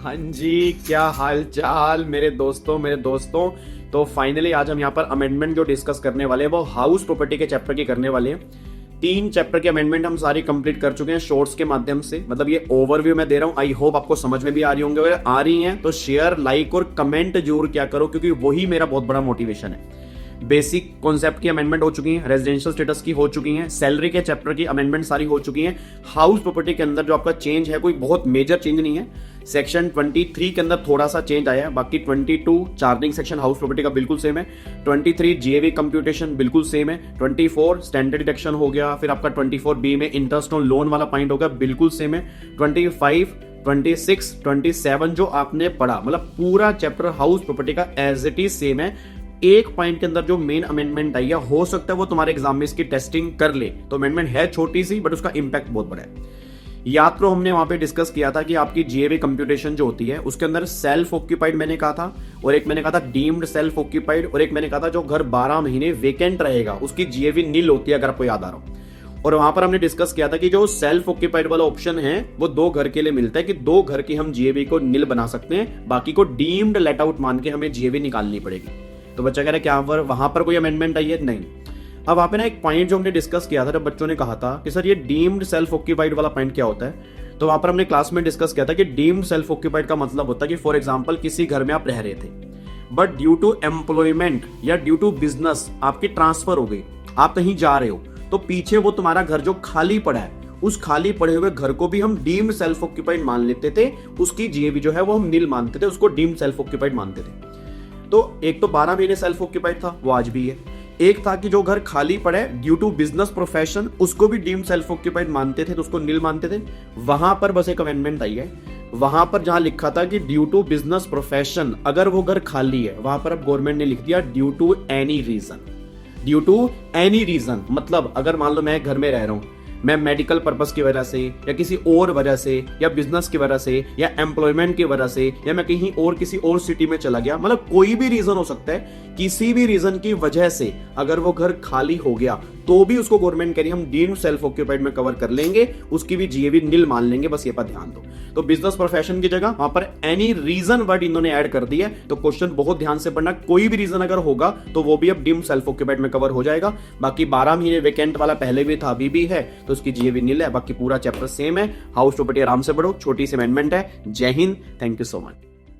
हाँ जी, क्या हाल चाल मेरे दोस्तों। तो फाइनली आज हम यहाँ पर अमेंडमेंट जो डिस्कस करने वाले हैं वो हाउस प्रॉपर्टी के चैप्टर की करने वाले हैं। 3 चैप्टर की अमेंडमेंट हम सारी कंप्लीट कर चुके हैं शॉर्ट्स के माध्यम से। मतलब ये ओवरव्यू मैं दे रहा हूँ, आई होप आपको समझ में भी आ रही होंगे। अगर आ रही हैं तो शेयर, लाइक और कमेंट जरूर क्या करो, क्योंकि वही मेरा बहुत बड़ा मोटिवेशन है। बेसिक कॉन्सेप्ट की अमेंडमेंट हो चुकी है, रेजिडेंशियल स्टेटस की हो चुकी है, सैलरी के चैप्टर की अमेंडमेंट सारी हो चुकी है। हाउस प्रॉपर्टी के अंदर जो आपका चेंज है कोई बहुत मेजर चेंज नहीं है। सेक्शन 23 के अंदर थोड़ा सा चेंज आया है, बाकी 22 चार्जिंग सेक्शन हाउस प्रॉपर्टी का बिल्कुल सेम है। 23 जीएवी कंप्यूटेशन बिल्कुल सेम है। 24 स्टैंडर्ड डिडक्शन हो गया, फिर आपका 24B में इंटरेस्ट ऑन लोन वाला पॉइंट होगा, बिल्कुल सेम है। 25 26 27 जो आपने पढ़ा, मतलब पूरा चैप्टर हाउस प्रॉपर्टी का एज इट इज सेम है। एक पॉइंट के अंदर जो मेन अमेंडमेंट आई है, हो सकता है वो तुम्हारे एग्जाम में इसकी टेस्टिंग कर ले, तो अमेंडमेंट है छोटी सी बट उसका इंपैक्ट बहुत बड़ा है। याद करो हमने वहां पे डिस्कस किया था कि आपकी जीएवी कंप्यूटेशन जो होती है उसके अंदर सेल्फ ऑक्यूपाइड मैंने कहा था, और एक मैंने कहा था डीम्ड सेल्फ ऑक्यूपाइड, और एक मैंने कहा था जो घर 12 महीने वेकेंट रहेगा उसकी जीएवी नील होती है, अगर आपको याद आ रहा हो। और वहां पर हमने डिस्कस किया था कि जो सेल्फ ऑक्यूपाइड वाला ऑप्शन है वो 2 घर के लिए मिलता है, कि 2 घर की हम जीएवी को नील बना सकते हैं, बाकी को डीम्ड लेट आउट मान के हमें जीएवी निकालनी पड़ेगी। तो बच्चा कह रहा है क्या वहां पर कोई अमेंडमेंट आई है? नहीं। अब वहां पे ना एक पॉइंट जो हमने डिस्कस किया था, जब बच्चों ने कहा था कि सर ये डीम्ड सेल्फ ऑक्यूपाइड वाला पॉइंट क्या होता है, तो वहां पर हमने क्लास में डिस्कस किया था कि डीम्ड सेल्फ ऑक्यूपाइड का मतलब होता है कि फॉर एग्जांपल किसी घर में आप रह रहे थे, बट ड्यू टू एम्प्लॉयमेंट या ड्यू टू बिजनेस आपकी ट्रांसफर हो गई, आप कहीं जा रहे हो, तो पीछे वो तुम्हारा घर जो खाली पड़ा है, उस खाली पड़े हुए घर को भी हम डीम्ड सेल्फ ऑक्यूपाइड मान लेते थे, उसकी जीएवी जो है वो हम नील मानते थे, उसको डीम्ड सेल्फ ऑक्यूपाइड मानते थे। तो एक तो 12 महीने सेल्फ ऑक्यूपाइड था, वो आज भी है। एक था कि जो घर खाली पड़ा है ड्यू टू बिजनेस प्रोफेशन, उसको भी डीम्ड सेल्फ ऑक्यूपाइड मानते थे, तो उसको नील मानते थे। वहां पर बस एक अमेंडमेंट आई है, वहां पर जहां लिखा था कि ड्यू टू बिजनेस प्रोफेशन अगर वो घर खाली है, वहां पर अब गवर्नमेंट ने लिख दिया due to any reason. Due to any reason मतलब अगर मान लो मैं घर में रह रहा हूं, मैं मेडिकल पर्पस की वजह से या किसी और वजह से या बिजनेस की वजह से या एम्प्लॉयमेंट की वजह से या मैं कहीं और किसी और सिटी में चला गया, मतलब कोई भी रीजन हो सकता है, किसी भी रीजन की वजह से अगर वो घर खाली हो गया तो भी उसको गवर्नमेंट कह रही है हम डीम्ड सेल्फ ऑक्यूपाइड में कवर कर लेंगे, उसकी भी जीएवी नील मान लेंगे। बस ये पर ध्यान दो। तो बिजनेस प्रोफेशन की जगह वहां पर एनी रीजन वर्ड इन्होंने ऐड कर दिया है, तो क्वेश्चन बहुत ध्यान से पढ़ना। कोई भी रीजन अगर होगा तो वो भी अब डीम्ड सेल्फ ऑक्यूपाइड में कवर हो जाएगा। बाकी 12 महीने वेकेंट वाला पहले भी था, अभी भी है, तो उसकी जीएवी नील है। बाकी पूरा चैप्टर सेम है। हाउस प्रॉपर्टी आराम से पढ़ो, छोटी सी अमेंडमेंट है। जय Hind, thank you so much.